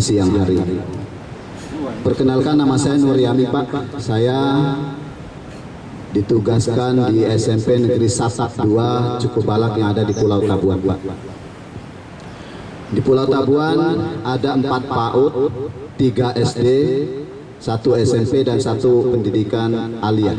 siang hari. Perkenalkan, nama saya Nuryami Pak. Saya ditugaskan di SMP Negeri Sasak 2 Cukubalak yang ada di Pulau Tabuan Pak. Di Pulau Tabuan ada 4 PAUD, 3 SD, 1 SMP dan 1 pendidikan aliyah.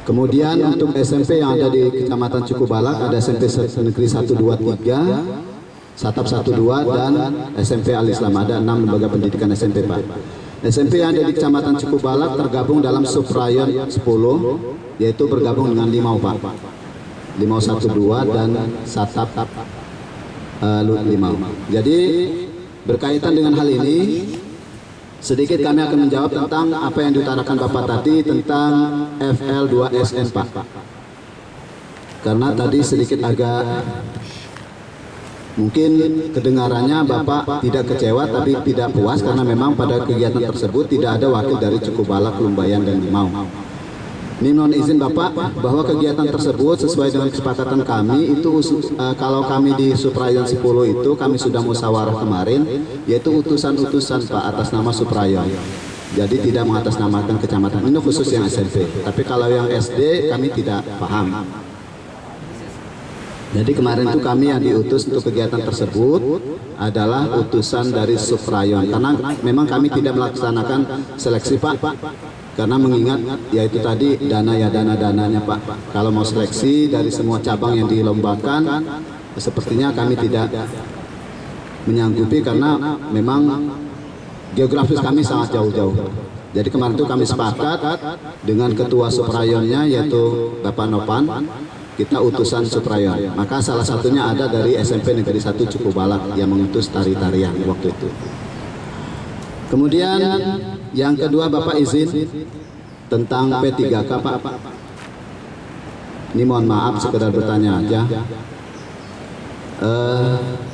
Kemudian untuk SMP yang ada di Kecamatan Cukubalak ada SMP Negeri 123, Satap 12 dan SMP Al-Islam. Ada 6 lembaga pendidikan SMP Pak. SMP yang ada di Kecamatan Cukubalak tergabung dalam Subrayon 10, yaitu bergabung dengan Limau Pak. Limau 12 dan Satap Limau. Jadi berkaitan dengan hal ini, sedikit kami akan menjawab tentang apa yang diutarakan Bapak tadi tentang FL2SN Pak. Karena tadi sedikit agak mungkin kedengarannya Bapak tidak kecewa tapi tidak puas karena memang pada kegiatan tersebut tidak ada wakil dari Cukubalak, Lumbayan dan Limau. Ini mohon izin Bapak bahwa kegiatan tersebut sesuai dengan kesepakatan kami itu kalau kami di Suprayon 10 itu kami sudah musyawarah kemarin, yaitu utusan-utusan Pak atas nama Suprayon. Jadi tidak mengatasnamakan kecamatan. Ini khusus yang SMP. Tapi kalau yang SD kami tidak paham. Jadi kemarin itu kami yang diutus untuk kegiatan tersebut adalah utusan dari Suprayon, karena memang kami tidak melaksanakan seleksi Pak, karena mengingat yaitu tadi dananya Pak. Kalau mau seleksi dari semua cabang yang dilombakan, sepertinya kami tidak menyanggupi karena memang geografis kami sangat jauh-jauh. Jadi kemarin itu kami sepakat dengan ketua Suprayonnya yaitu Bapak Nopan, kita utusan Suprayon. Maka salah satunya ada dari SMP Negeri 1 Cukubalak yang mengutus tari-tarian waktu itu. Kemudian yang kedua Bapak izin tentang P3K Pak. Ini mohon maaf sekedar bertanya aja.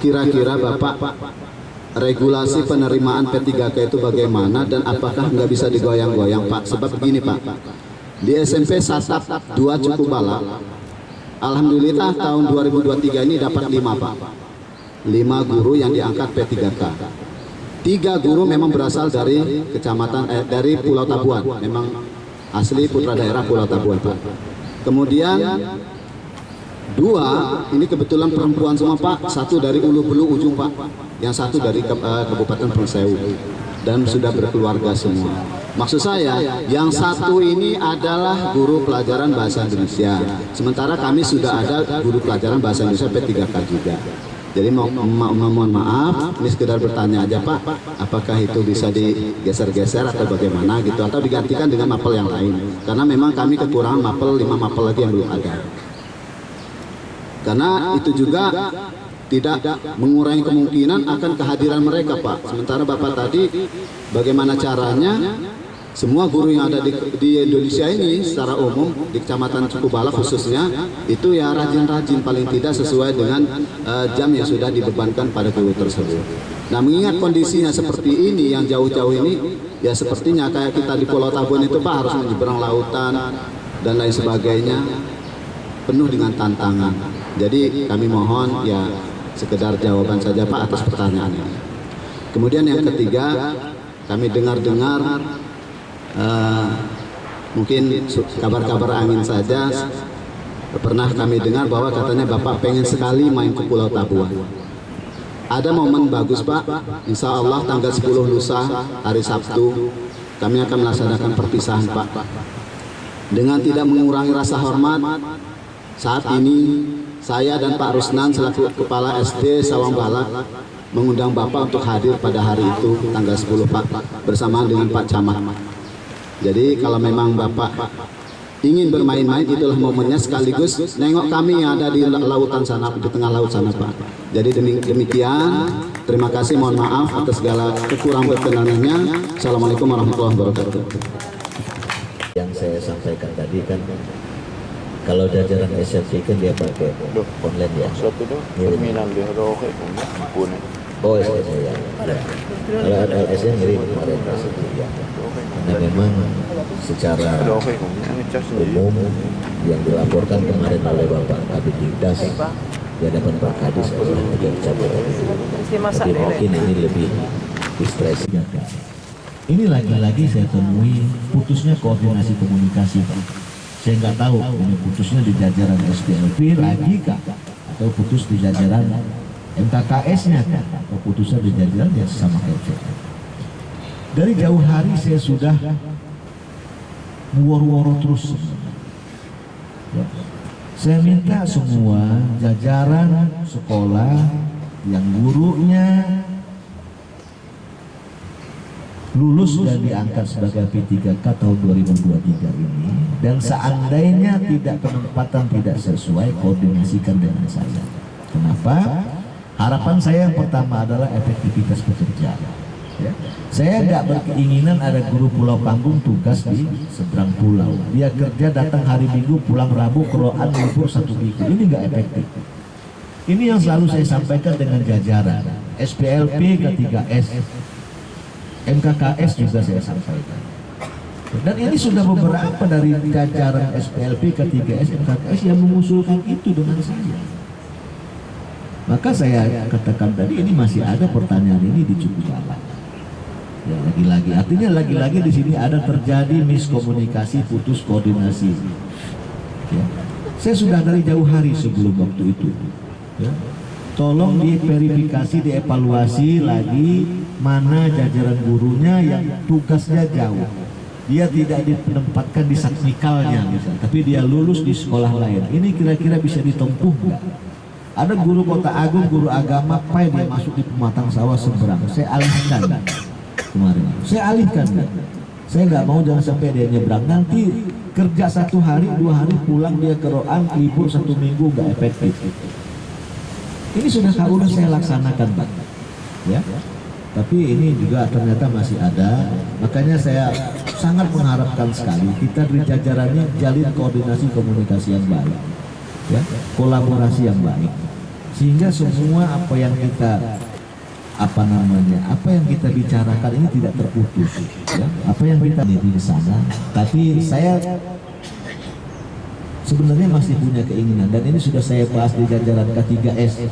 Kira-kira Bapak regulasi penerimaan P3K itu bagaimana dan apakah nggak bisa digoyang-goyang Pak? Sebab begini Pak, di SMP Satap 2 Cukubalak alhamdulillah tahun 2023 ini dapat 5 Pak. 5 guru yang diangkat P3K. 3 guru memang berasal dari kecamatan dari Pulau Tabuan, memang asli putra daerah Pulau Tabuan Pak. Kemudian 2 ini kebetulan perempuan semua Pak, 1 dari Ulu Belu ujung Pak, yang 1 dari Kabupaten Persewu dan sudah berkeluarga semua. Maksud saya, yang 1 ini adalah guru pelajaran bahasa Indonesia. Sementara kami sudah ada guru pelajaran bahasa Indonesia P3K juga. Jadi mohon maaf, ini sekedar bertanya aja Pak, apakah itu bisa digeser-geser atau bagaimana gitu, atau digantikan dengan mapel yang lain. Karena memang kami kekurangan mapel, 5 mapel lagi yang belum ada. Karena itu juga tidak mengurangi kemungkinan akan kehadiran mereka Pak. Sementara Bapak tadi bagaimana caranya semua guru yang ada di Indonesia ini secara umum di Kecamatan Cukubalak khususnya itu ya rajin-rajin paling tidak sesuai dengan jam yang sudah dibebankan pada guru tersebut. Nah mengingat kondisinya seperti ini yang jauh-jauh ini ya sepertinya kayak kita di Pulau Tabuan itu Pak harus menyeberang lautan dan lain sebagainya, penuh dengan tantangan. Jadi kami mohon ya sekedar jawaban saja Pak atas pertanyaannya. Kemudian yang ketiga, kami dengar-dengar mungkin kabar-kabar angin saja, pernah kami dengar bahwa katanya Bapak pengen sekali main ke Pulau Tabuan. Ada momen bagus Pak, insya Allah tanggal 10 lusa hari Sabtu kami akan melaksanakan perpisahan Pak. Dengan tidak mengurangi rasa hormat, saat ini saya dan Pak Rusnan selaku Kepala SD Sawang Balak mengundang Bapak untuk hadir pada hari itu tanggal 10 Pak bersamaan dengan Pak Camat. Jadi kalau memang Bapak ingin bermain-main, itulah momennya, sekaligus nengok kami yang ada di lautan sana, di tengah laut sana Pak. Jadi demikian, terima kasih, mohon maaf atas segala kekurangan berkenannya. Assalamualaikum warahmatullahi wabarakatuh. Yang saya sampaikan tadi kan kalau jajaran SMP kan dia pakai online ya. Suatu itu terminal dia roke punya. Oh SMP ya. Kalau ada LS-nya ngirim orientasi ya. Karena memang secara umum yang dilaporkan kemarin oleh Bapak Kabid Dinkes di hadapan Pak Kadis oleh bagian cabut. Tapi mungkin ini lebih diskresi. Ini lagi-lagi saya temui putusnya koordinasi komunikasi Pak. Saya nggak tahu ini putusnya di jajaran SPLP lagi kah, atau putus di jajaran MKKS-nya kah, atau putusnya di jajaran ya sama FC. Dari jauh hari saya sudah woro-woro terus. Ya. Saya minta semua jajaran sekolah yang gurunya lulus dan diangkat sebagai P3K tahun 2023 ini, dan seandainya tidak penempatan tidak sesuai, koordinasikan dengan saya. Kenapa? Harapan saya yang pertama adalah efektivitas bekerja. Ya. Saya nggak berkeinginan ada guru Pulau Panggung tugas di seberang pulau. Dia kerja datang hari Minggu, pulang Rabu, keroan libur 1 minggu. Ini nggak efektif. Ini yang selalu saya sampaikan dengan jajaran SPLP K3S, MKKS juga saya sampaikan. Dan ini sudah beberapa dari jajaran SPLP K3S, MKKS yang mengusulkan itu dengan saya. Maka saya katakan tadi ini masih ada pertanyaan ini di Cukubala. Ya, lagi-lagi artinya lagi-lagi di sini ada terjadi miskomunikasi, putus koordinasi. Ya. Saya sudah dari jauh hari sebelum waktu itu. Ya. Tolong diverifikasi, dievaluasi lagi mana jajaran gurunya yang tugasnya jauh. Dia tidak ditempatkan di saknikalnya misalnya, tapi dia lulus di sekolah lain. Ini kira-kira bisa ditempuh nggak? Ada guru Kota Agung, guru agama, pai dia masuk di Pematang Sawah seberang. Saya alihkan kemarin. Saya alihkan ya. Saya nggak mau jangan sampai dia nyebrang. Nanti kerja 1 hari, 2 hari pulang dia ke Roan, libur 1 minggu nggak efektif. Ini sudah saya laksanakan Pak. Ya. Tapi ini juga ternyata masih ada. Makanya saya sangat mengharapkan sekali kita di jajarannya jalin koordinasi komunikasi yang baik. Ya, kolaborasi yang baik. Sehingga semua apa yang kita apa yang kita bicarakan ini tidak terputus, ya. Apa yang kita di sana, tapi saya sebenarnya masih punya keinginan, dan ini sudah saya bahas di jajaran K3S.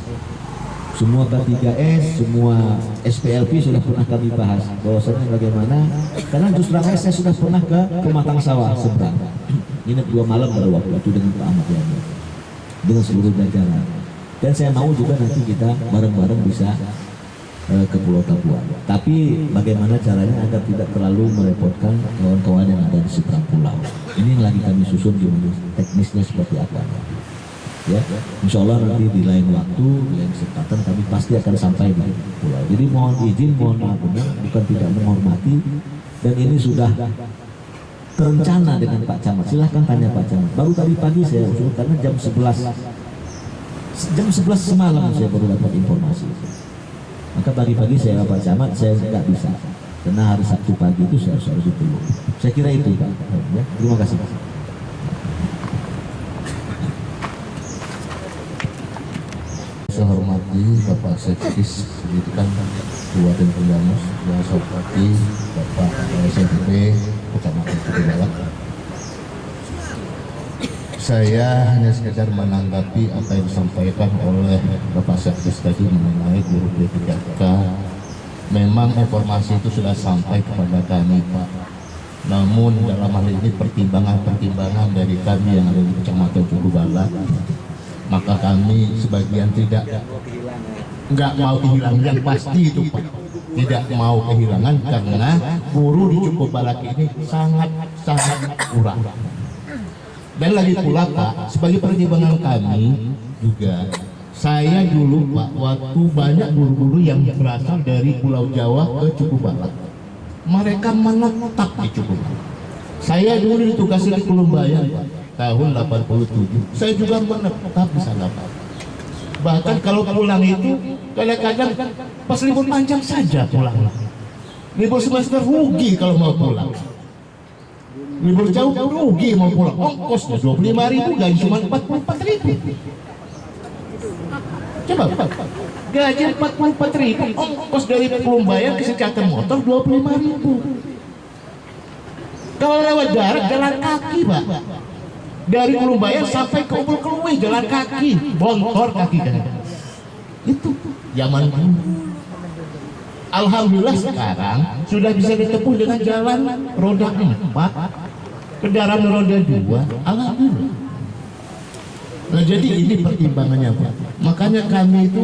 Semua K3S, semua SPLP sudah pernah kami bahas bahwasanya bagaimana, karena justru saya sudah pernah ke Pematang Sawah seberang, nginep 2 malam pada waktu itu dengan Pak Ahmad Yani, dengan seluruh jajaran, dan saya mau juga nanti kita bareng-bareng bisa ke Pulau Tabuan. Tapi bagaimana caranya agar tidak terlalu merepotkan kawan-kawan yang ada di seberang pulau. Ini yang lagi kami susun gimana teknisnya seperti apa. Ya, insya Allah nanti di lain waktu, di lain kesempatan kami pasti akan sampai di pulau. Jadi mohon izin, mohon maaf benar, bukan tidak menghormati. Dan ini sudah terencana dengan Pak Camat. Silahkan tanya Pak Camat. Baru tadi pagi saya usul karena jam 11 semalam saya baru dapat informasi. Maka pagi-pagi saya Pak Camat, saya nggak bisa karena hari Sabtu pagi itu saya harus itu. Saya kira itu Pak. Ya, terima kasih. Saya hormati Bapak Sekretaris Pendidikan Kabupaten Banyumas, yang saya hormati Bapak SMP Kecamatan Cikubalak. Saya hanya sekedar menanggapi apa yang disampaikan oleh Bapak Sekretaris tadi mengenai guru P3K. Memang informasi itu sudah sampai kepada kami Pak. Namun dalam hal ini pertimbangan dari kami yang ada di Kecamatan Cikubalak, maka kami sebagian nggak mau kehilangan, yang pasti itu Pak, tidak mau kehilangan karena guru di Cikubalak ini sangat kurang. Dan lagi pula Pak, sebagai pertimbangan kami juga, saya dulu Pak, waktu banyak guru-guru yang berasal dari Pulau Jawa ke Cikubalak, mereka menetap di Cikubalak. Saya dulu ditugasi di Kulumbayan Pak, tahun 87, saya juga menetap di sana Pak. Bahkan kalau pulang itu kadang-kadang pas libur panjang saja pulang. Libur semester rugi kalau mau pulang. Libur jauh rugi mau pulang, ongkosnya 25.000, gaji cuma 44.000. Coba Pak, gaji 44.000, ongkos dari Pelumbayan ke Secakar motor 25.000. Kalau lewat darat jalan kaki Pak, Dari Ulu Bayar sampai ke Ubul Keluih jalan kaki, bontor kaki kan. Itu zaman dulu. Alhamdulillah sekarang sudah bisa ditempuh dengan jalan roda 4, kendaraan roda 2. Alhamdulillah. Nah jadi ini pertimbangannya Pak. Makanya kami itu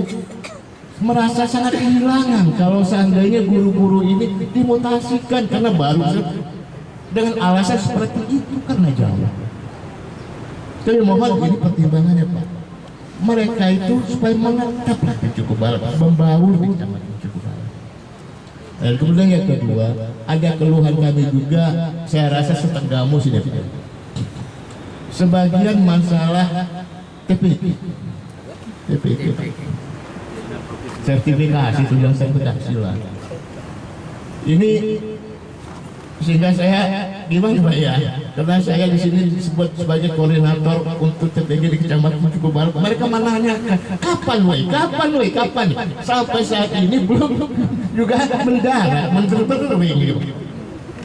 merasa sangat kehilangan kalau seandainya guru-guru ini dimutasikan karena baru dengan alasan seperti itu karena jauh. Tapi mohon ini pertimbangannya Pak. Mereka itu supaya menetap di Cukup Barat, membaur di Kecamatan Cukup Barat. Dan kemudian yang kedua, ada keluhan kami juga, saya rasa setengahmu sudah tidak. Sebagian masalah TPP, sertifikasi tunjangan penghasilan. Ini sehingga saya gimana Pak ya? Karena saya di sini disebut sebagai koordinator untuk TPG di Kecamatan Cukup Barat. Mereka menanyakan kapan? Sampai saat ini belum juga mendarat, menteri.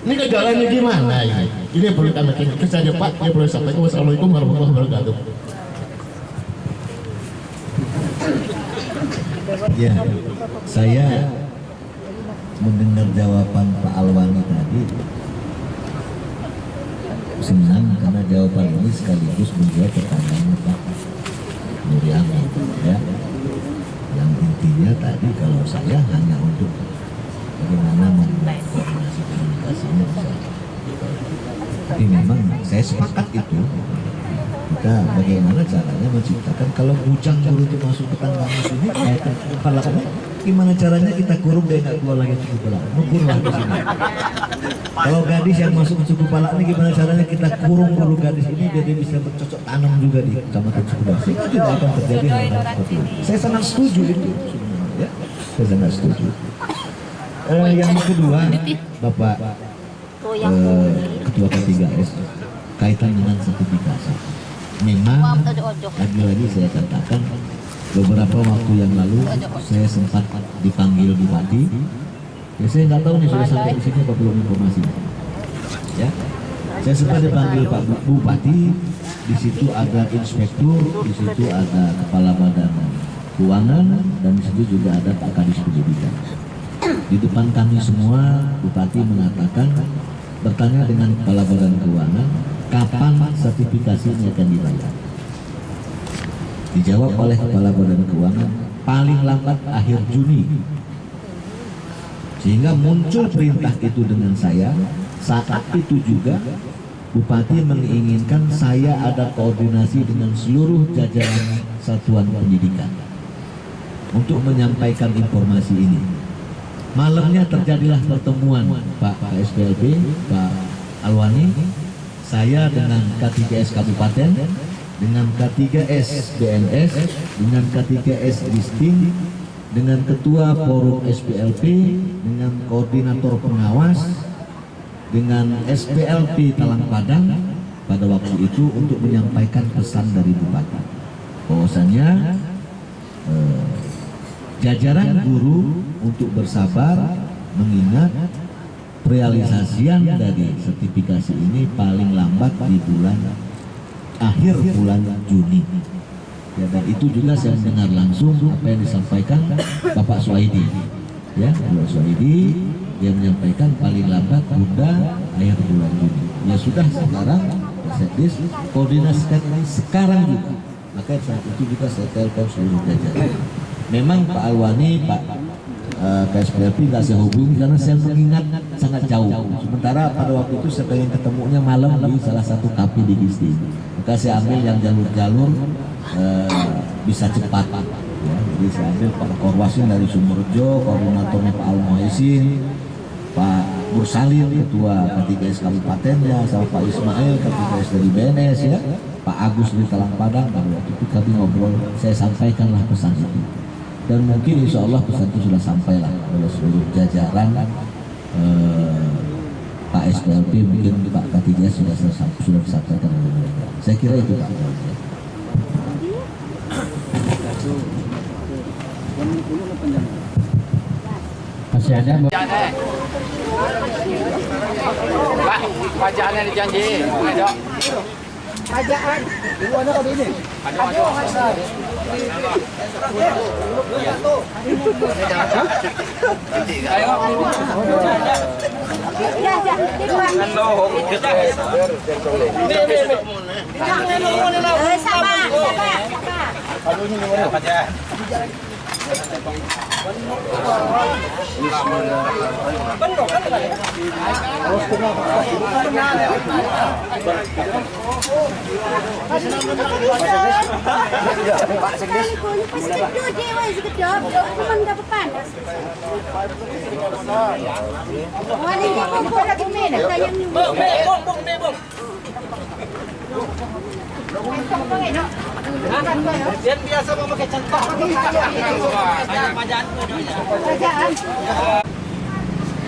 Ini jalannya gimana ini? Ini perlu kami kritik saja Pak. Ini perlu sampaikan. Wassalamualaikum warahmatullahi wabarakatuh. Ya, saya mendengar jawaban Pak Alwani tadi senang karena jawaban ini sekaligus menjawab pertanyaan Pak Nuriani ya. Yang intinya tadi kalau saya hanya untuk bagaimana mengkoordinasi komunikasinya bisa. Tapi memang saya sepakat itu. Kita bagaimana caranya menciptakan kalau bujang guru itu masuk ke tangga sini kaitan kepalanya gimana caranya kita kurung dia nggak keluar lagi cukup pala kurung di sini. Kalau gadis yang masuk ke cukup pala ini gimana caranya kita kurung dulu gadis ini biar dia bisa bercocok tanam juga di Kecamatan Cukup Barat. Itu tidak akan terjadi hal-hal seperti itu. Saya sangat setuju itu ya. Saya sangat setuju. Yang kedua Bapak Ketua K3S kaitan dengan sertifikasi. Memang lagi-lagi saya katakan beberapa waktu yang lalu saya sempat dipanggil Bupati. Ya saya nggak tahu nih sudah sampai di sini apa belum informasi. Ya, saya sempat dipanggil Pak Bupati. Di situ ada inspektur, di situ ada kepala badan keuangan, dan di situ juga ada Pak Kadis Pendidikan. Di depan kami semua Bupati mengatakan bertanya dengan kepala badan keuangan. Kapan sertifikasi ini akan dibayar? Dijawab oleh kepala badan keuangan paling lambat akhir Juni. Sehingga muncul perintah itu dengan saya. Saat itu juga Bupati menginginkan saya ada koordinasi dengan seluruh jajaran satuan pendidikan untuk menyampaikan informasi ini. Malamnya terjadilah pertemuan Pak KSPLP, Pak Alwani, saya dengan K3S Kabupaten, dengan K3S BNS, dengan K3S Disting, dengan Ketua Forum SPLP, dengan Koordinator Pengawas, dengan SPLP Talang Padang pada waktu itu untuk menyampaikan pesan dari Bupati bahwasanya jajaran guru untuk bersabar mengingat realisasian dari sertifikasi ini paling lambat di akhir bulan Juni. Ya, dan itu juga saya mendengar langsung apa yang disampaikan Bapak Suhaidi. Ya, Bapak Suhaidi yang menyampaikan paling lambat Bunda akhir bulan Juni. Ya sudah sekarang Sekdis koordinasikan ini sekarang juga. Maka saat itu juga saya telepon seluruh jajaran. Memang Pak Alwani, Pak KSPLP nggak saya hubungi karena saya mengingat sangat jauh. Sementara pada waktu itu saya pengen ketemunya malam di salah satu kafe di Gisti. Maka saya ambil yang jalur-jalur bisa cepat. Ya, jadi saya ambil Pak Korwasin dari Sumberjo, koordinatornya Pak Al-Muhaisin, Pak Bursalin, Ketua K3S Kabupatennya, sama Pak Ismail, K3S dari BNS ya, Pak Agus dari Talang Padang. Pada waktu itu kami ngobrol, saya sampaikanlah pesan itu. Dan mungkin insya Allah pesan itu sudah sampailah oleh seluruh jajaran Pak SPLP, mungkin Pak K3S sudah disampaikan oleh mereka. Saya kira itu Pak. Masih ada Pak, pajaknya dijanji, dok.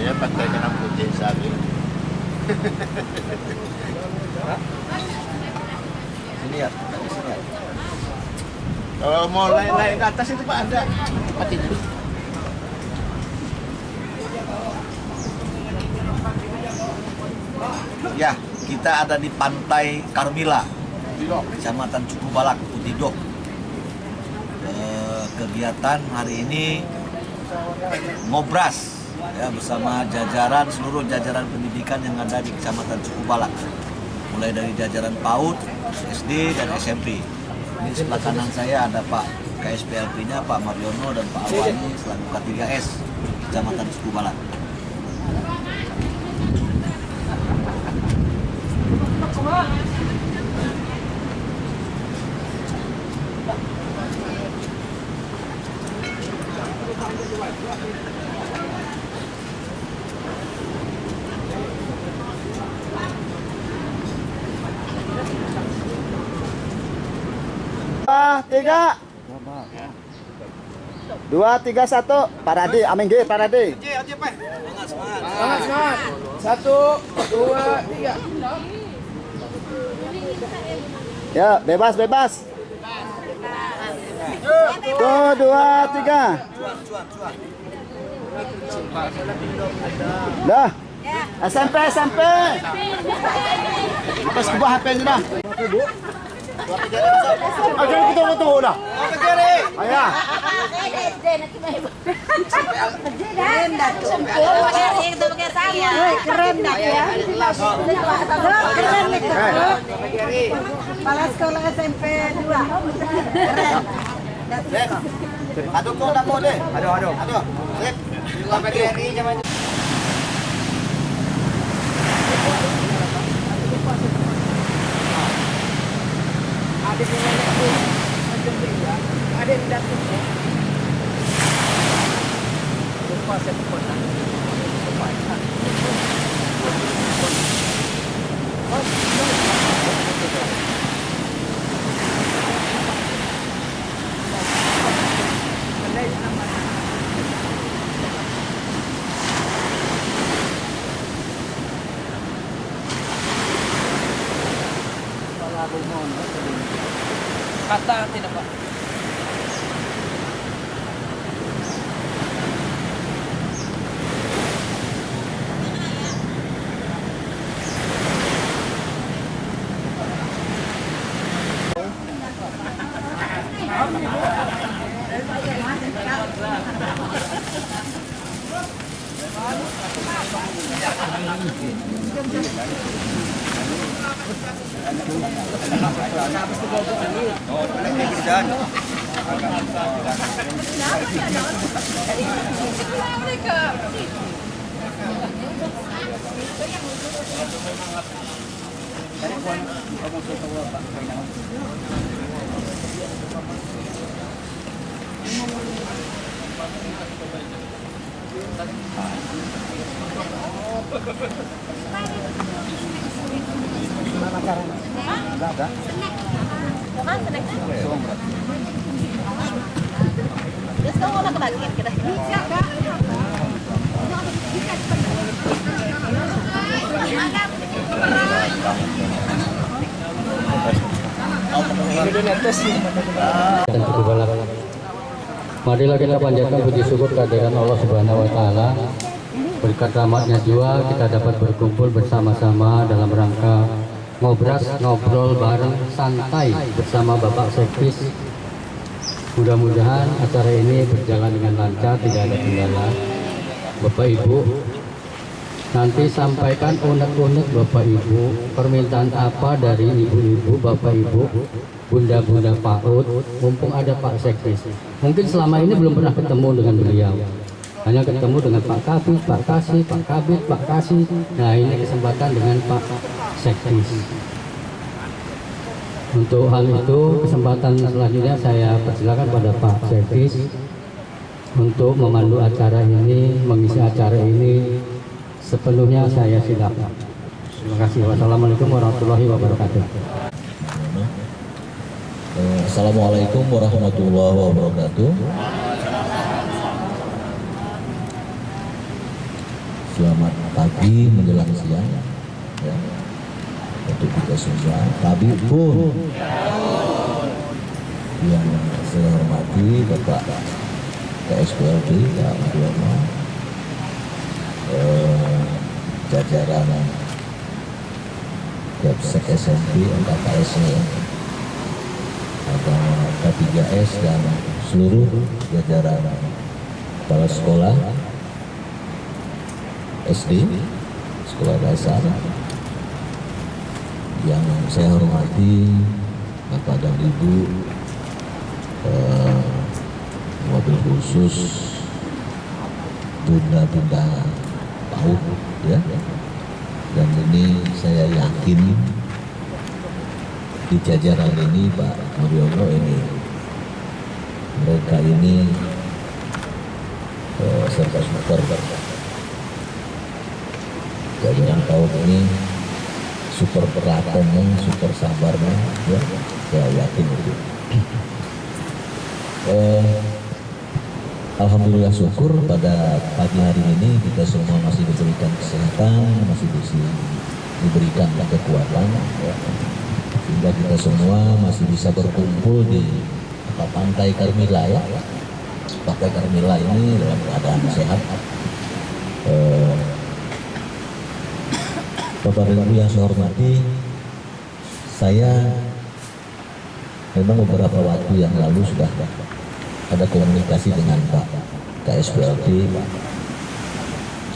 Ya, pakai kena putih sapi. Sini ya, sini ya. Kalau mau naik ke atas itu Pak ada. Tempat ini. Ya, kita ada di Pantai Karmila, Kecamatan Cukubalak, Utidok. Kegiatan hari ini ngobras ya bersama jajaran seluruh jajaran pendidikan yang ada di Kecamatan Cukubalak, mulai dari jajaran PAUD, SD dan SMP. Ini sebelah kanan saya ada Pak KSPLP-nya Pak Mariono dan Pak Awani selaku K3S Kecamatan Cukubalak. Tiga, 2, 3, 1. Parade, amin G, parade. Semangat. 1, 2, 3. Ya, bebas. Tuh, 2, 3. Dah. SMP. Lepas ke bawah HP ni dah. Ayo kita tunggu dah. Ayah. Keren dah ya. Keren itu. Kepala sekolah SMP 2. Keren. Aduh kau nak boleh. Aduh. Sip. PGRI zaman. Ada yang datang. Lupa saya kota. Kata tidak Pak. Dan Cukubalak. Marilah kita panjatkan puji syukur kehadiran Allah Subhanahu wa taala. Berkat rahmatnya jua kita dapat berkumpul bersama-sama dalam rangka ngobrol bareng santai bersama Bapak Sekdis. Mudah-mudahan acara ini berjalan dengan lancar, tidak ada kendala. Bapak Ibu, nanti sampaikan unek-unek Bapak Ibu, permintaan apa dari ibu-ibu, Bapak Ibu, bunda-bunda PAUD, mumpung ada Pak Sekdis. Mungkin selama ini belum pernah ketemu dengan beliau, hanya ketemu dengan Pak Kabid, Pak Kasih, Pak Kabid, Pak Kasih. Nah, ini kesempatan dengan Pak Sekdis. Untuk hal itu, kesempatan selanjutnya saya persilakan pada Pak Sekdis untuk memandu acara ini, mengisi acara ini. Sepenuhnya saya silakan. Terima kasih. Wassalamualaikum warahmatullahi wabarakatuh. Assalamualaikum warahmatullahi wabarakatuh. Selamat pagi menjelang siang ya. Untuk kita semua, Kabid pun yang saya hormati Bapak KSPLD Pak Mariono, jajaran Kapsek SMP KKS-nya, ada K3S dan seluruh jajaran kepala sekolah SD, sekolah dasar yang saya hormati, Bapak dan Ibu, mobil khusus bunda-bunda PAUD ya. Dan ini saya yakin di jajaran ini Pak Mariono ini, mereka ini serta super jajaran PAUD ini super perlatannya, super sabarnya ya, saya yakin itu. Alhamdulillah syukur pada pagi hari ini kita semua masih diberikan kesehatan, masih diberikan kekuatan ya, sehingga kita semua masih bisa berkumpul di pantai Karmila ya. Pantai Karmila ini dalam keadaan sehat. Bapak dan Ibu yang saya hormati, saya memang beberapa waktu yang lalu sudah ada komunikasi dengan Pak KSPLD, Pak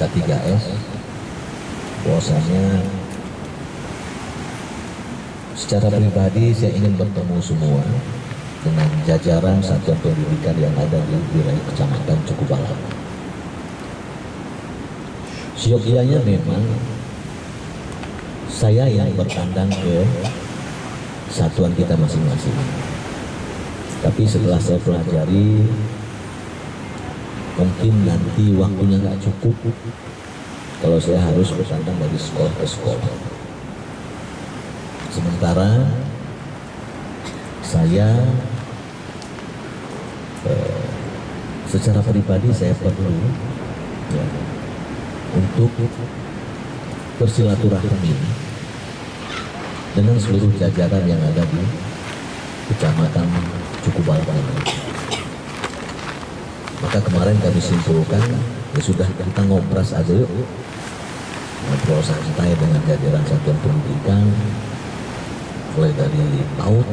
K3S, bahwasanya secara pribadi saya ingin bertemu semua dengan jajaran satuan pendidikan yang ada di wilayah Kecamatan Cukubala. Siogianya memang saya yang bertandang ke satuan kita masing-masing. Tapi setelah saya pelajari, mungkin nanti waktunya nggak cukup kalau saya harus bertandang dari sekolah ke sekolah. Sementara saya secara pribadi saya perlu ya, untuk bersilaturahmi dengan seluruh jajaran yang ada di Kecamatan Cukubala. Maka kemarin kami simpulkan, ya sudah kita ngobras aja yuk, ngobrol santai dengan jajaran satuan pendidikan, mulai dari PAUD,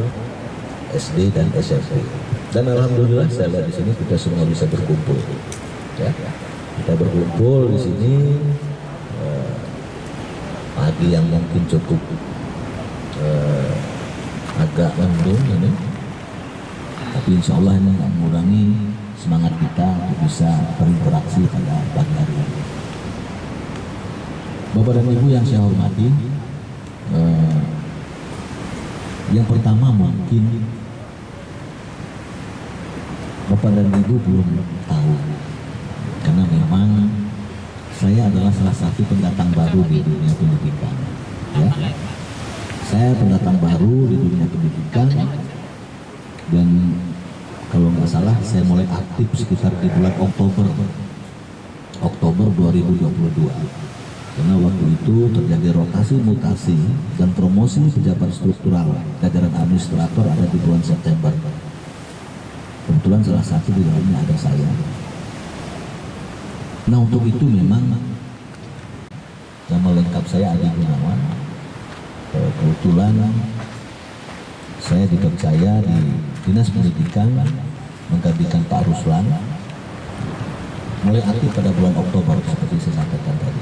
SD dan SMP. Dan alhamdulillah saya lihat di sini kita semua bisa berkumpul. Ya, kita berkumpul di sini pagi yang mungkin cukup agak mendung ini, tapi insya Allah ini mengurangi semangat kita untuk bisa berinteraksi pada pagi hari ini. Bapak dan Ibu yang saya hormati, yang pertama mungkin Bapak dan Ibu belum tahu, karena memang saya adalah salah satu pendatang baru di dunia pendidikan. Ya. Saya pendatang baru di dunia pendidikan, dan kalau nggak salah saya mulai aktif sekitar di bulan Oktober 2022. Karena waktu itu terjadi rotasi mutasi dan promosi pejabat struktural jajaran administrator ada di bulan September. Kebetulan salah satu di dalamnya ada saya. Nah, untuk itu memang nama lengkap saya Adi Gunawan. Kebetulan kebetulan saya dipercaya di Dinas Pendidikan menggantikan Pak Ruslan mulai aktif pada bulan Oktober seperti saya sampaikan tadi.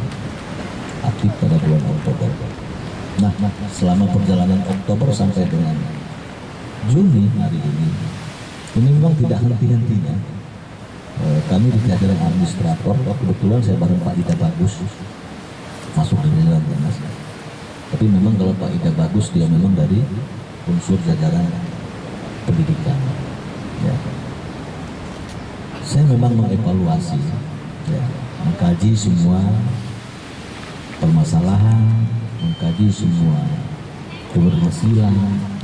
Aktif pada bulan Oktober. Nah, selama perjalanan Oktober sampai dengan Juni hari ini memang tidak henti-hentinya. Kami di jajaran administrator, kebetulan saya bareng Pak Ida Bagus masuk di dalam Dinas. Tapi memang kalau Pak Ida Bagus dia memang dari unsur jajaran pendidikan. Ya. Saya memang mengevaluasi, ya, mengkaji semua permasalahan, mengkaji semua keberhasilan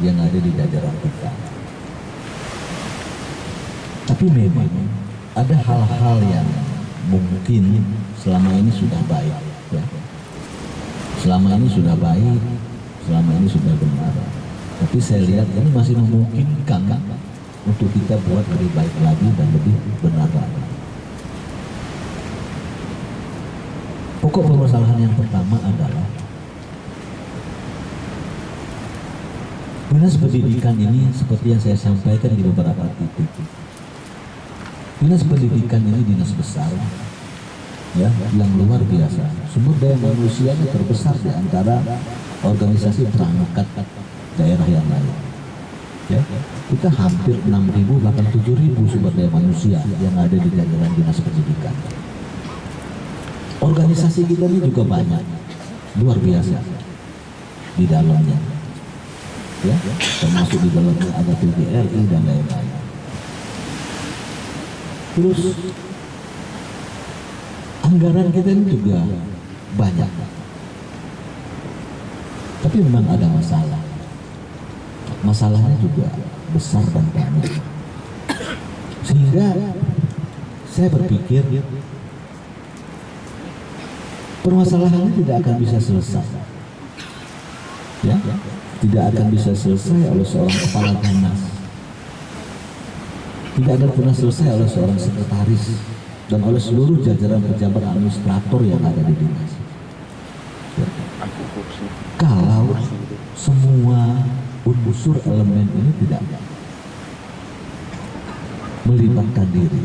yang ada di jajaran kita. Tapi memang ada hal-hal yang mungkin selama ini sudah baik, ya. Selama ini sudah baik, selama ini sudah benar. Tapi saya lihat ini masih memungkinkan untuk kita buat lebih baik lagi dan lebih benar lagi. Pokok permasalahan yang pertama adalah Dinas Pendidikan ini seperti yang saya sampaikan di beberapa titik. Dinas Pendidikan ini dinas besar, ya, yang luar biasa. Sumber daya manusianya terbesar di antara organisasi perangkat daerah yang lain. Ya, kita hampir 6.000 bahkan 7.000 sumber daya manusia yang ada di jajaran Dinas Pendidikan. Organisasi kita ini juga banyak, luar biasa di dalamnya. Ya, termasuk di dalamnya ada PGRI dan lain-lain. Terus anggaran kita ini juga banyak, tapi memang ada masalah. Masalahnya juga besar dan banyak, sehingga saya berpikir permasalahannya tidak akan bisa selesai, ya, tidak akan bisa selesai oleh seorang kepala dinas, tidak akan pernah selesai oleh seorang sekretaris dan oleh seluruh jajaran pejabat administrator yang ada di dinas. Ya. Kalau semua unsur elemen ini tidak melibatkan diri,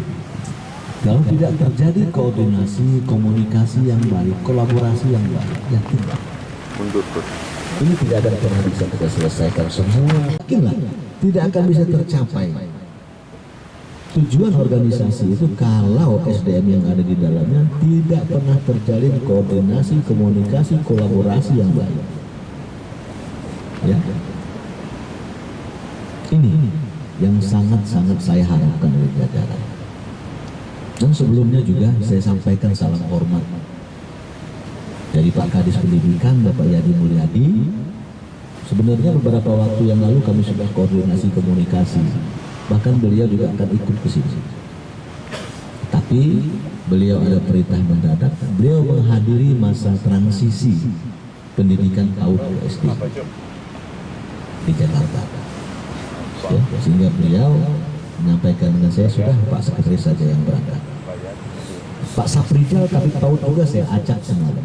kalau tidak terjadi koordinasi, komunikasi yang baik, kolaborasi yang baik, ya tidak. Ini tidak akan pernah bisa kita selesaikan semua. Yakinlah, tidak akan bisa tercapai tujuan organisasi itu kalau SDM yang ada di dalamnya tidak pernah terjalin koordinasi, komunikasi, kolaborasi yang baik. Ya. Ini yang sangat-sangat saya harapkan dari jajaran. Dan sebelumnya juga saya sampaikan salam hormat dari Pak Kadis Pendidikan, Bapak Yadi Mulyadi. Sebenarnya beberapa waktu yang lalu kami sudah koordinasi komunikasi, bahkan beliau juga akan ikut ke sini. Tapi beliau ada perintah mendadak, beliau menghadiri masa transisi pendidikan PAUD SD di Jakarta. Ya, sehingga beliau menyampaikan dengan saya, sudah Pak Sekretaris saja yang berangkat. Pak Saprijal tapi PAUD juga saya acak semalam.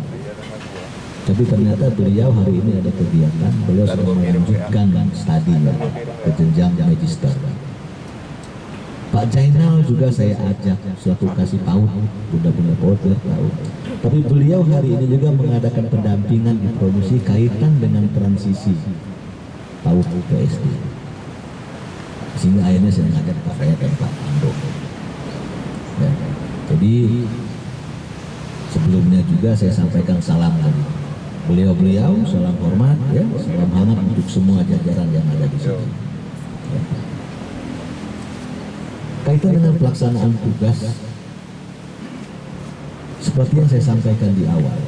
Tapi ternyata beliau hari ini ada kegiatan, beliau sudah melanjutkan studinya ke jenjang magister. Pak Jainal juga saya ajak suatu kasih PAUD, bunda-bunda PAUD ya PAUD. Tapi beliau hari ini juga mengadakan pendampingan di promosi kaitan dengan transisi PAUD ke SD. Sehingga akhirnya saya ngajak Pak Fayat dan Pak Ando. Ya, jadi sebelumnya juga saya sampaikan salam lagi. Beliau-beliau salam hormat, ya, salam hangat untuk semua jajaran yang ada di sini. Ya. Kaitan dengan pelaksanaan tugas, seperti yang saya sampaikan di awal,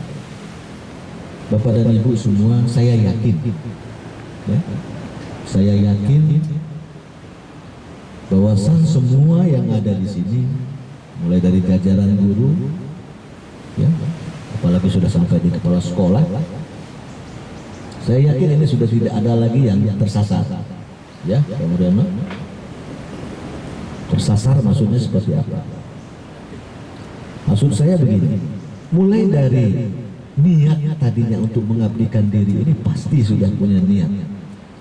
Bapak dan Ibu semua, saya yakin, ya, saya yakin bahwasan semua yang ada di sini, mulai dari jajaran guru, ya, apalagi sudah sampai di kepala sekolah, saya yakin ini sudah tidak ada lagi yang tersasar, ya, kemudian tersasar maksudnya seperti apa? Maksud saya begini, mulai dari niat tadinya untuk mengabdikan diri ini pasti sudah punya niat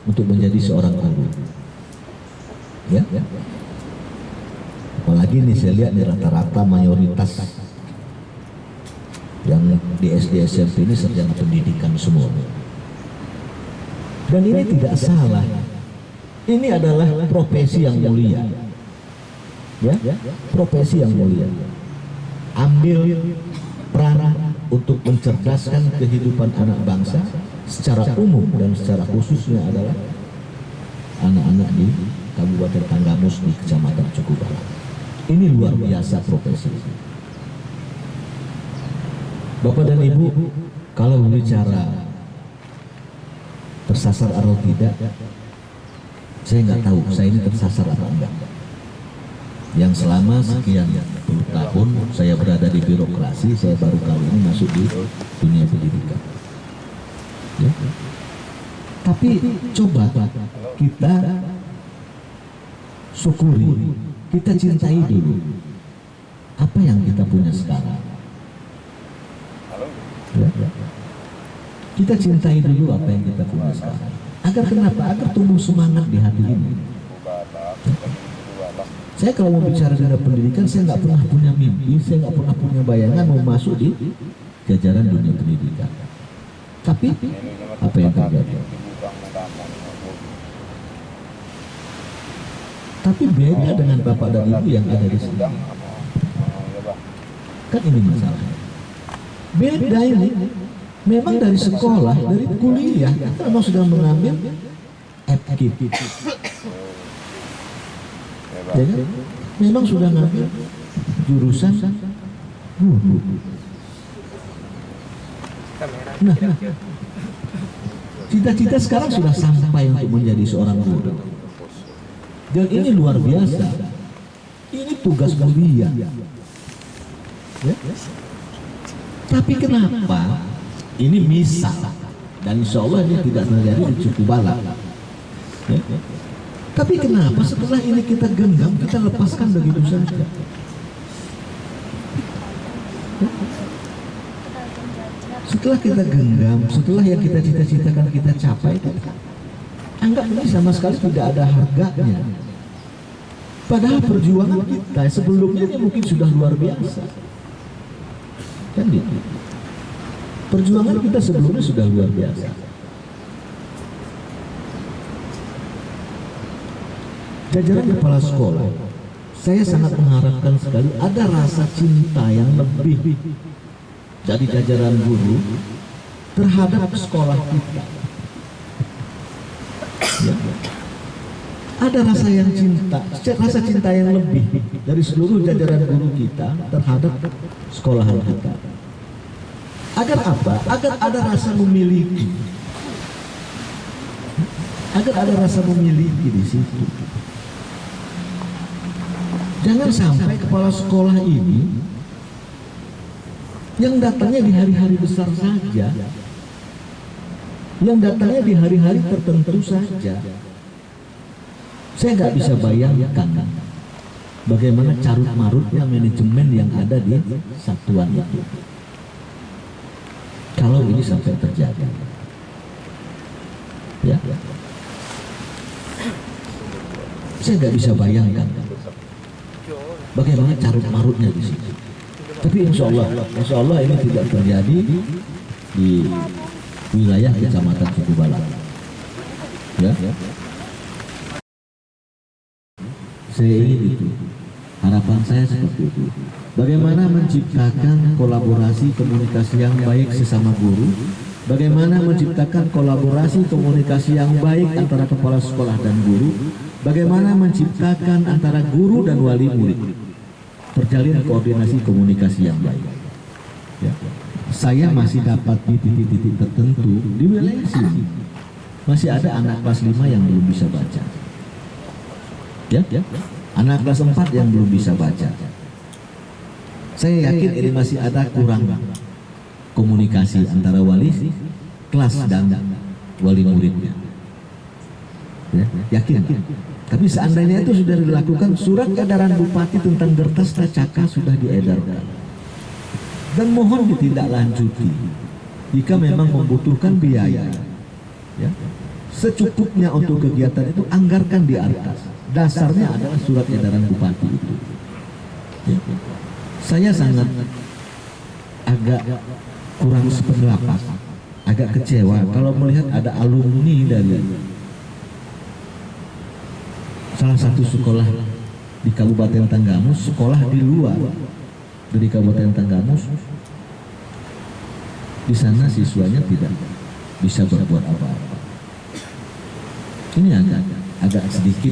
untuk menjadi seorang guru. Ya. Apalagi nih saya lihat nih rata-rata mayoritas yang di SD SMP ini sarjana pendidikan semua. Dan ini tidak salah. Ini adalah profesi yang mulia. Ya, profesi yang mulia. Ambil peran untuk mencerdaskan kehidupan anak bangsa secara umum dan secara khususnya adalah anak-anak di Kabupaten Tanggamus di Kecamatan Cukubala. Ini luar biasa profesi. Bapak dan Ibu, kalau bicara tersasar atau tidak, saya nggak tahu saya ini tersasar atau enggak. Yang selama sekian puluh tahun saya berada di birokrasi, saya baru kali ini masuk di dunia pendidikan. Ya. Tapi coba kita syukuri, kita cintai dulu apa yang kita punya sekarang. Ya. Kita cintai dulu apa yang kita punya sekarang. Agar kenapa? Agar tumbuh semangat di hati ini. Saya kalau mau bicara tentang pendidikan, saya nggak pernah punya mimpi, saya nggak pernah punya bayangan mau masuk di jajaran dunia pendidikan. Tapi apa yang terjadi? Tapi beda dengan bapak dan ibu yang ada di sini. Kan ini masalahnya. Beda ini. Memang dari sekolah, dari kuliah, kita memang sudah mengambil FKIP. Ya kan? Memang sudah ngambil jurusan guru. Nah, cita-cita sekarang sudah sampai untuk menjadi seorang guru. Dan ini luar biasa. Ini tugas mulia. Ya? Tapi kenapa? Ini misal, dan insya Allah ini tidak terjadi di Cukubala. Ya? Tapi kenapa setelah ini kita genggam, kita lepaskan begitu saja? Ya? Setelah kita genggam, setelah yang kita cita-citakan kita capai, anggap ini sama sekali tidak ada harganya. Padahal perjuangan kita sebelumnya ini mungkin sudah luar biasa. Kan gitu. Perjuangan kita sebelumnya sudah luar biasa. Jajaran kepala sekolah, saya sangat mengharapkan sekali ada rasa cinta yang lebih dari jajaran guru terhadap sekolah kita. Ya. Ada rasa yang rasa cinta yang lebih dari seluruh jajaran guru kita terhadap sekolahan kita. Agar apa? Agar ada rasa memiliki. Agar ada rasa memiliki di situ. Jangan sampai kepala sekolah ini yang datangnya di hari-hari besar saja, yang datangnya di hari-hari tertentu saja. Saya nggak bisa bayangkan bagaimana carut marutnya manajemen yang ada di satuan itu. Kalau ini sampai terjadi, ya, saya nggak bisa bayangkan bagaimana carut marutnya di situ. Tapi insya Allah ini tidak terjadi di wilayah Kecamatan Cukubala. Ya, saya ingin itu. Harapan saya seperti itu. Bagaimana menciptakan kolaborasi komunikasi yang baik sesama guru, bagaimana menciptakan kolaborasi komunikasi yang baik antara kepala sekolah dan guru, bagaimana menciptakan antara guru dan wali murid, terjalin koordinasi komunikasi yang baik. Ya. Saya masih dapat di titik-titik tertentu di wilayah sini masih ada anak kelas 5 yang belum bisa baca. Ya. Anak kelas 4 yang belum bisa baca. Saya yakin ini masih ada kurang komunikasi antara wali kelas dan wali muridnya. Ya, yakin. Tapi seandainya itu sudah dilakukan, surat edaran bupati tentang Gertas Tacaka sudah diedarkan. Dan mohon ditindaklanjuti. jika memang membutuhkan biaya, ya, secukupnya untuk kegiatan itu anggarkan di atas. Dasarnya adalah surat edaran bupati itu. Ya. Saya sangat agak kurang sependapat, agak kecewa kalau melihat ada alumni dari salah satu sekolah di Kabupaten Tanggamus, sekolah di luar dari Kabupaten Tanggamus. Di sana siswanya tidak bisa berbuat apa-apa. Ini agak sedikit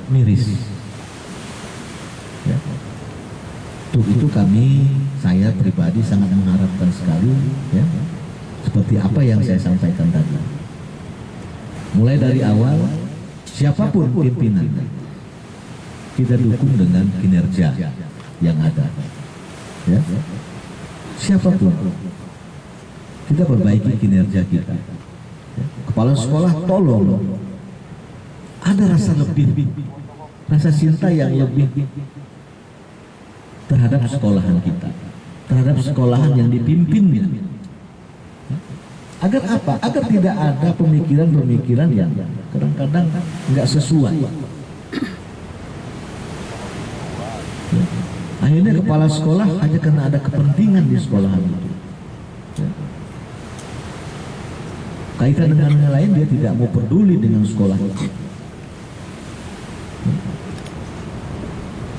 miris. Ya. Untuk itu saya pribadi sangat mengharapkan sekali, ya, seperti apa yang saya sampaikan tadi. Mulai dari awal, siapapun pimpinan, kita dukung dengan kinerja yang ada. Ya. Siapapun, kita perbaiki kinerja kita. Ya. Kepala sekolah, tolong ada rasa lebih, rasa cinta yang lebih terhadap sekolahan kita, terhadap sekolahan yang dipimpinnya. Agar apa? Agar tidak ada pemikiran-pemikiran yang kadang-kadang nggak sesuai. Ya. Akhirnya kepala sekolah hanya karena ada kepentingan di sekolahan itu. Ya. Kaitan dengan yang lain, dia tidak mau peduli dengan sekolah itu. Ya.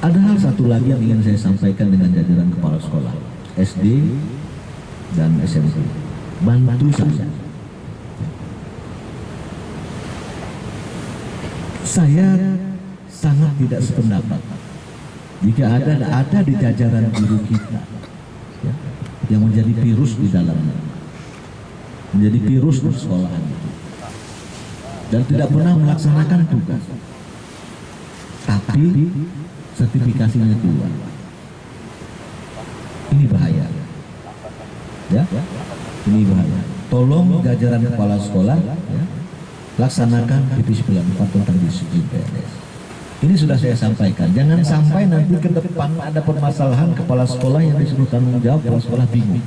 Ada hal satu lagi yang ingin saya sampaikan dengan jajaran kepala sekolah SD dan SMP. Bantu saya. Saya sangat tidak sependapat jika ada di jajaran guru kita, ya, yang menjadi virus di dalamnya, menjadi virus di sekolahan itu, dan tidak pernah melaksanakan tugas, tapi sertifikasinya keluar. Ini bahaya, ya, ini bahaya. Tolong jajaran kepala sekolah, ya, laksanakan PP 94 tentang disiplin PNS. Ini sudah saya sampaikan. Jangan sampai nanti ke depan ada permasalahan kepala sekolah yang disuruh tanggung jawab, kepala sekolah bingung.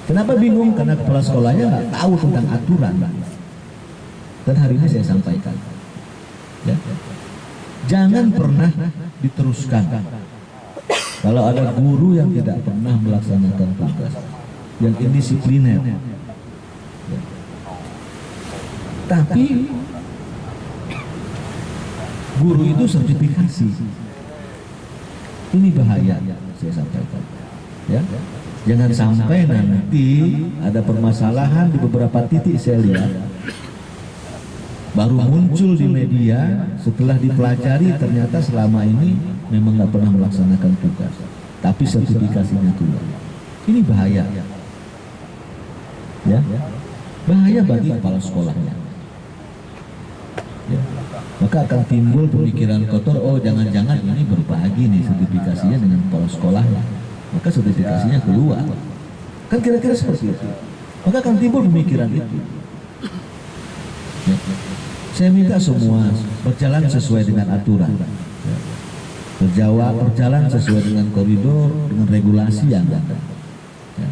Kenapa bingung? Karena kepala sekolahnya nggak tahu tentang aturan. Dan hari ini saya sampaikan, ya, jangan pernah diteruskan kalau ada guru yang tidak pernah melaksanakan tugas, yang indisipliner. Ya. Tapi guru itu sertifikasi. Ini bahaya, saya sampaikan. Ya. Jangan sampai nanti ada permasalahan di beberapa titik. Saya lihat baru muncul di media setelah dipelajari, ternyata selama ini memang nggak pernah melaksanakan tugas, tapi sertifikasinya keluar. Ini bahaya, ya, bahaya bagi kepala sekolahnya. Ya. Maka akan timbul pemikiran kotor, oh jangan-jangan ini berbagi nih sertifikasinya dengan kepala sekolahnya, maka sertifikasinya keluar. Kan kira-kira seperti itu. Maka akan timbul pemikiran itu. Ya. Saya minta semua berjalan sesuai dengan aturan, ya. Berjalan sesuai dengan koridor, dengan regulasi yang ada, ya.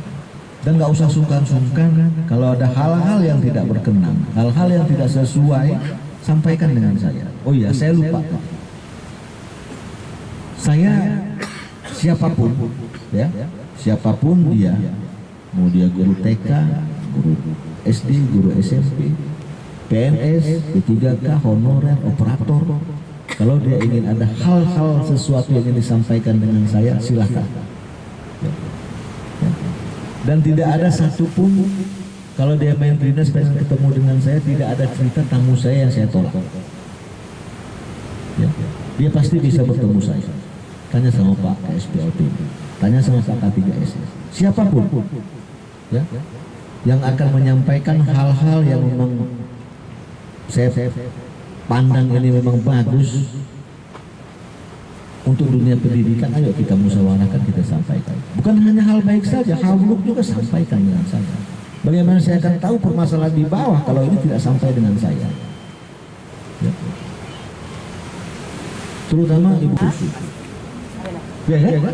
Dan nggak usah sungkan-sungkan kalau ada hal-hal yang tidak berkenan, hal-hal yang tidak sesuai, sampaikan dengan saya. Oh iya, saya lupa. Saya siapapun, ya, siapapun dia, mau dia guru TK, guru SD, guru SMP, PNS, P3K, honorer, operator, kalau dia ingin ada hal-hal sesuatu yang ingin disampaikan dengan saya, silakan. Ya. Ya. Dan tidak ada satupun, kalau dia main dinas pengen ketemu dengan saya, tidak ada cerita tamu saya yang saya tolak. Ya. Dia pasti bisa bertemu saya. Tanya sama Pak KSPLT, tanya sama Pak K3S, siapapun, ya, yang akan menyampaikan hal-hal yang memang saya pandang ini memang bagus untuk dunia pendidikan. Ayo kita musyawarahkan, kita sampaikan. Bukan hanya hal baik saja, hal buruk juga sampaikan dengan saya. Bagaimana saya akan tahu permasalahan di bawah kalau ini tidak sampai dengan saya, ya. Terutama ibu susu, ya, ya, ya.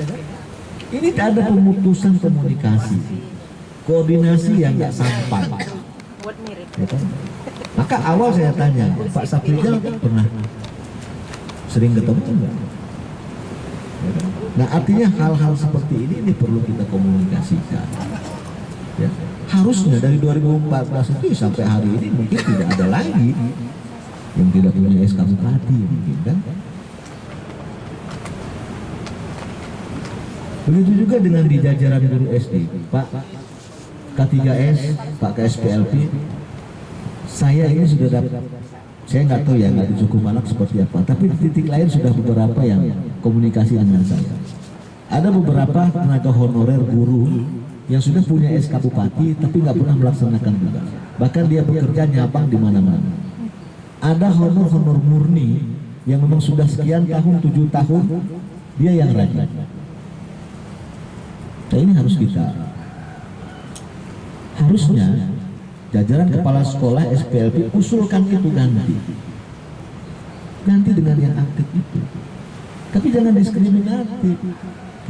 Ini ada pemutusan komunikasi, koordinasi yang nggak sampai. Ya kan? Maka awal saya tanya, Pak Saprijal pernah sering ketemu enggak? Ya kan? Nah artinya hal-hal seperti ini perlu kita komunikasikan. Ya. Harusnya dari 2014 itu sampai hari ini mungkin tidak ada lagi yang tidak punya SK Bupati mungkin kan. Begitu juga dengan di jajaran guru SD, Pak K3S, Pak KSPLP, saya ini sudah dapat, saya nggak tahu ya nggak di Suku Malak seperti apa, tapi di titik lain sudah beberapa yang komunikasi dengan saya. Ada beberapa tenaga honorer guru yang sudah punya SK Bupati tapi nggak pernah melaksanakan tugas. Bahkan dia bekerja nyabang di mana-mana. Ada honor-honor murni yang memang sudah sekian tahun, 7 tahun, dia yang rajin. Nah ini harusnya jajaran kepala sekolah SPLP usulkan itu ganti dengan yang aktif itu. Tapi jangan diskriminatif.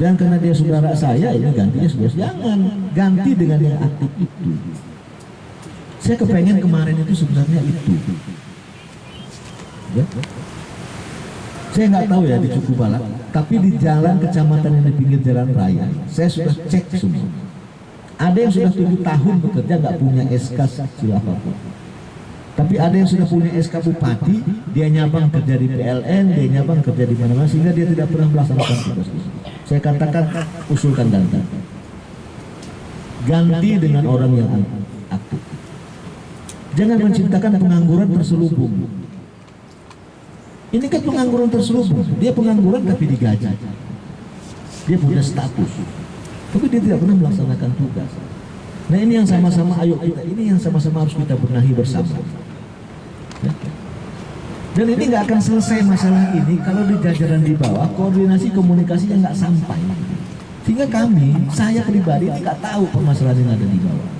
Jangan karena dia saudara saya ini gantinya sudah, jangan, ganti dengan yang aktif itu. Saya kepengen kemarin itu sebenarnya itu. Ya? Saya nggak tahu ya di Suku Balak, tapi di jalan kecamatan yang di pinggir jalan raya, saya sudah cek semua. Ada yang sudah 7 tahun bekerja nggak punya SK kecil apapun. Tapi ada yang sudah punya SK Bupati, dia nyabang kerja di PLN, dia nyabang kerja di mana-mana sehingga dia tidak pernah melaksanakan tugas itu. Saya katakan usulkan ganti dengan orang yang aktif. Jangan menciptakan pengangguran terselubung. Ini kan pengangguran terselubung. Dia pengangguran tapi digaji. Dia punya status, tapi dia tidak pernah melaksanakan tugas. Nah ini yang sama-sama, ayo kita, ini yang sama-sama harus kita benahi bersama. Ya. Dan ini nggak akan selesai masalah ini kalau di jajaran di bawah koordinasi komunikasinya nggak sampai. Sehingga saya pribadi ini nggak tahu permasalahan yang ada di bawah.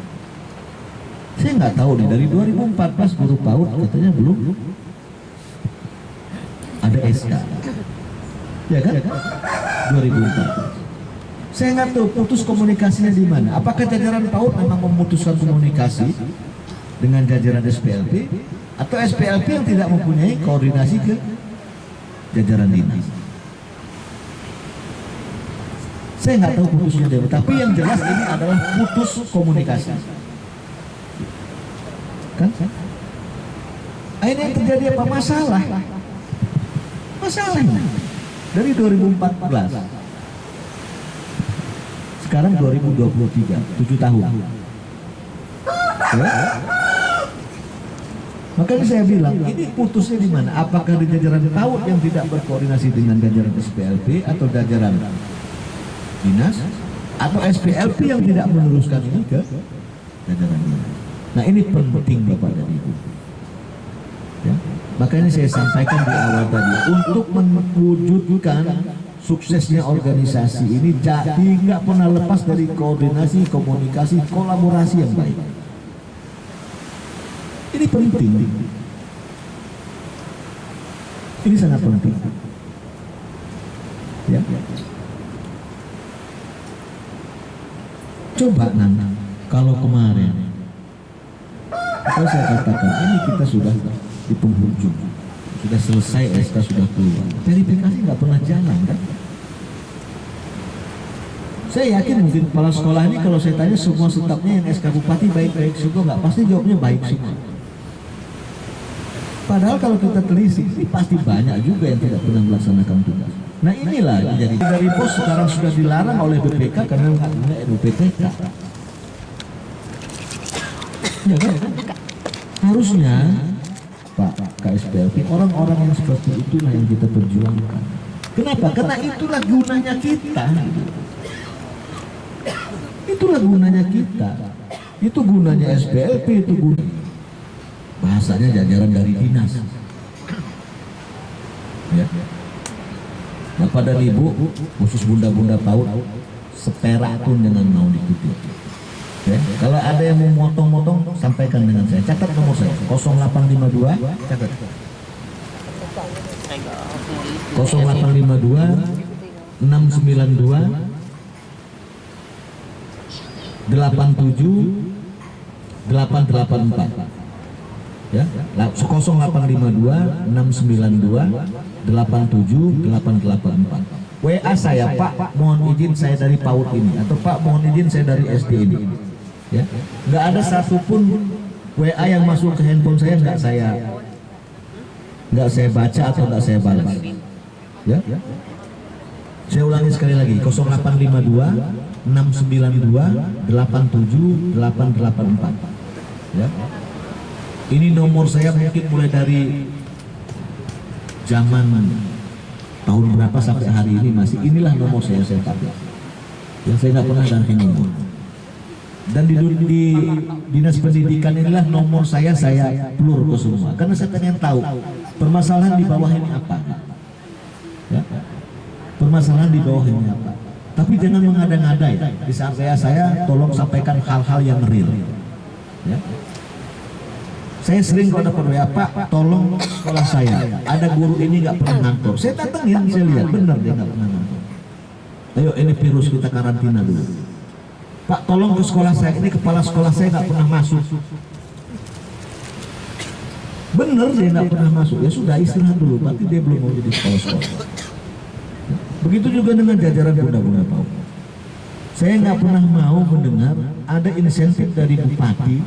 Saya nggak tahu nih, dari 2014 guru PAUD katanya belum ada SK, ya kan? 2014. Saya nggak tahu putus komunikasinya di mana. Apakah jajaran PAUD memang memutuskan komunikasi dengan jajaran SPLP, atau SPLP yang tidak mempunyai koordinasi ke jajaran dinas? Saya nggak tahu putusnya dia, tapi yang jelas ini adalah putus komunikasi. Kan? Akhirnya yang terjadi apa? Masalahnya dari 2014 sekarang 2023, 7 tahun. Ya? Makanya saya bilang ini putusnya di mana? Apakah di jajaran PAUD yang tidak berkoordinasi dengan jajaran SPLP atau jajaran dinas, atau SPLP yang tidak meneruskan ini ke jajaran dinas? Nah ini penting Bapak dan Ibu. Ya. Makanya saya sampaikan di awal tadi, untuk mewujudkan suksesnya organisasi ini jadi nggak pernah lepas dari koordinasi, komunikasi, kolaborasi yang baik. Ini penting. Ini sangat penting. Ya. Coba Nana, kalau kemarin, kalau saya katakan ini kita sudah di penghujung, sudah selesai, SK sudah keluar, verifikasi nggak pernah jalan kan? Saya yakin mungkin kepala sekolah ini kalau saya tanya semua stafnya yang SK Bupati baik-baik semua, nggak pasti jawabnya baik semua. Padahal kalau kita telisik, pasti banyak juga yang tidak pernah melaksanakan tugas. Nah inilah jadi dari pos sekarang sudah dilarang oleh BPK karena nggak punya RUPTK. Ya kan? Harusnya Pak KSPLP, orang-orang yang seperti itulah yang kita perjuangkan. Kenapa? Karena itulah gunanya kita. Itulah gunanya kita. Itu gunanya SPLP, itu gunanya. Bahasanya jajaran dari dinas. Ya. Bapak dan Ibu, khusus bunda-bunda PAUD, seperak pun jangan mau dikutip. Ya. Kalau ada yang mau motong-motong, sampaikan dengan saya. Catat nomor saya, 0852, catat. 0852 692 87 884 ya, 0852 692 87 884. WA saya, Pak mohon izin saya dari PAUD ini, atau Pak mohon izin saya dari SD ini ya. Nggak ada satupun WA yang masuk ke handphone saya nggak saya baca atau nggak saya balas ya. Saya ulangi sekali lagi, 0852 692 87 884 ya. Ini nomor saya mungkin mulai dari zaman tahun berapa sampai hari ini masih inilah nomor saya pakai. Yang saya nggak pernah ganti nomor. Dan di dinas pendidikan inilah nomor saya blur ke semua karena saya pengen tahu permasalahan di bawah ini apa ya, permasalahan di bawah ini apa. Tapi jangan mengada-ngada ya. Di saat saya tolong sampaikan hal-hal yang real ya. Saya sering kalau dapat WA, Pak tolong sekolah saya ada guru ini nggak pernah ngantor. Saya datangin, saya lihat benar dia nggak pernah ngantor. Ayo ini virus kita karantina dulu. Pak tolong ke sekolah saya, ini kepala sekolah saya nggak pernah masuk. Bener dia nggak pernah masuk, ya sudah istirahat dulu, berarti dia belum mau jadi sekolah. Begitu juga dengan jajaran Bunda-Bunda PAUD. Saya nggak pernah mau mendengar ada insentif dari bupati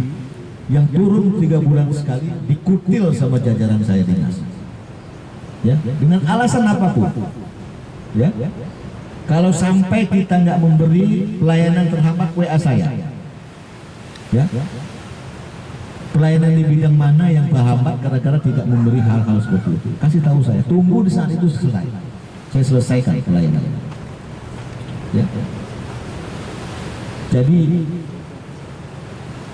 yang turun 3 bulan sekali dikutil sama jajaran saya dinas. Ya, dengan alasan apapun. Ya. Kalau sampai kita nggak memberi pelayanan terhambat, WA saya. Ya. Pelayanan di bidang mana yang terhambat gara-gara tidak memberi hal-hal seperti itu. Kasih tahu saya, tunggu di saat itu selesai. Saya selesaikan pelayanan. Ya. Jadi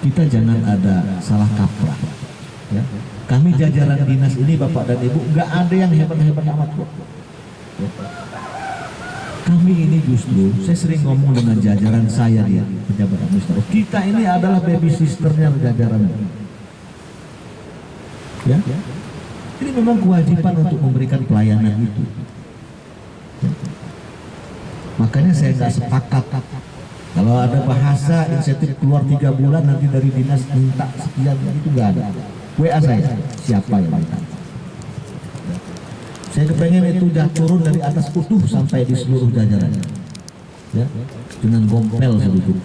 kita jangan ada salah kaprah. Ya. Kami jajaran dinas ini Bapak dan Ibu nggak ada yang hebat-hebat amat kok. Ya. Kami ini justru, saya sering ngomong dengan jajaran saya di pejabat administratif, kita ini adalah baby sisternya jajaran. Ya, ini memang kewajiban untuk memberikan pelayanan itu. Ya. Makanya saya nggak sepakat kalau ada bahasa insentif keluar 3 bulan nanti dari dinas minta sekian, itu nggak ada. WA saya, siapa yang minta? Saya kepengen itu turun dari atas utuh sampai di seluruh jajarannya, ya, dengan gompel sedikit.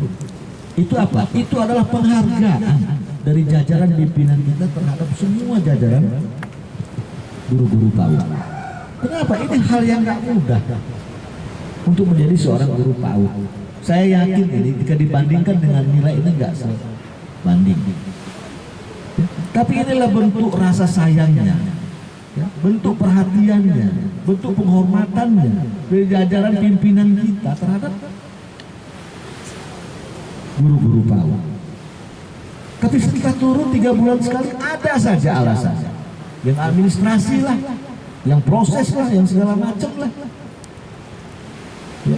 Itu apa? Itu adalah penghargaan dari jajaran pimpinan kita terhadap semua jajaran guru-guru PAUD. Kenapa? Ini hal yang nggak mudah untuk menjadi seorang guru PAUD. Saya yakin ini jika dibandingkan dengan nilai ini nggak sebanding. Tapi inilah bentuk rasa sayangnya. Ya, bentuk perhatiannya, bentuk penghormatannya dari jajaran pimpinan kita terhadap guru-guru PAUD. Tapi setelah turun 3 bulan sekali ada saja alasan, yang administrasi lah, yang proses lah, yang segala macam lah. Ya.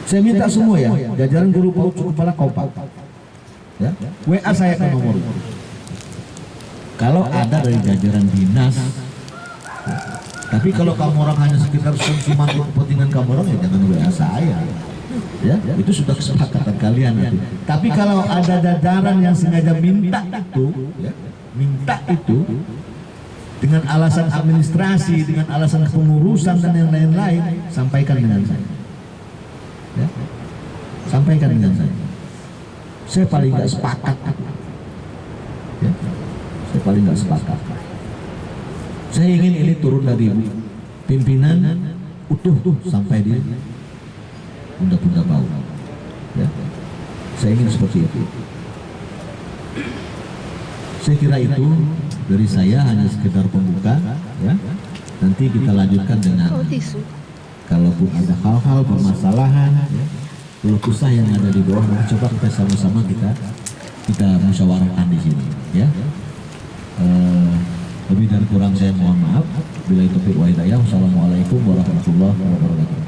Saya minta semua ya, jajaran guru PAUD kepala kompak. Ya. WA saya ke nomor itu. Kalau ada dari jajaran dinas. Tapi kalau kamu orang hanya sekitar konsumen kepentingan kamu orang, ya jangan WA saya. Ya, itu sudah kesepakatan kalian itu. Tapi kalau ada jajaran yang sengaja minta itu, ya, minta itu dengan alasan administrasi, dengan alasan pengurusan dan yang lain-lain, sampaikan dengan saya. Ya, sampaikan dengan saya. Saya paling nggak sepakat. Ya, saya paling nggak sepakat. Saya ingin ini turun dari pimpinan utuh sampai di Bunda-Bunda PAUD. Ya. Saya ingin seperti itu. Saya kira itu dari saya hanya sekedar pembuka. Ya. Nanti kita lanjutkan dengan kalaupun ada hal-hal permasalahan, ya, keluh kesah yang ada di bawah, coba kita sama-sama kita musyawarahkan di sini. Ya. Lebih dan kurang saya mohon maaf. Bila itu taufiq wa hidayah. Wassalamualaikum warahmatullahi wabarakatuh.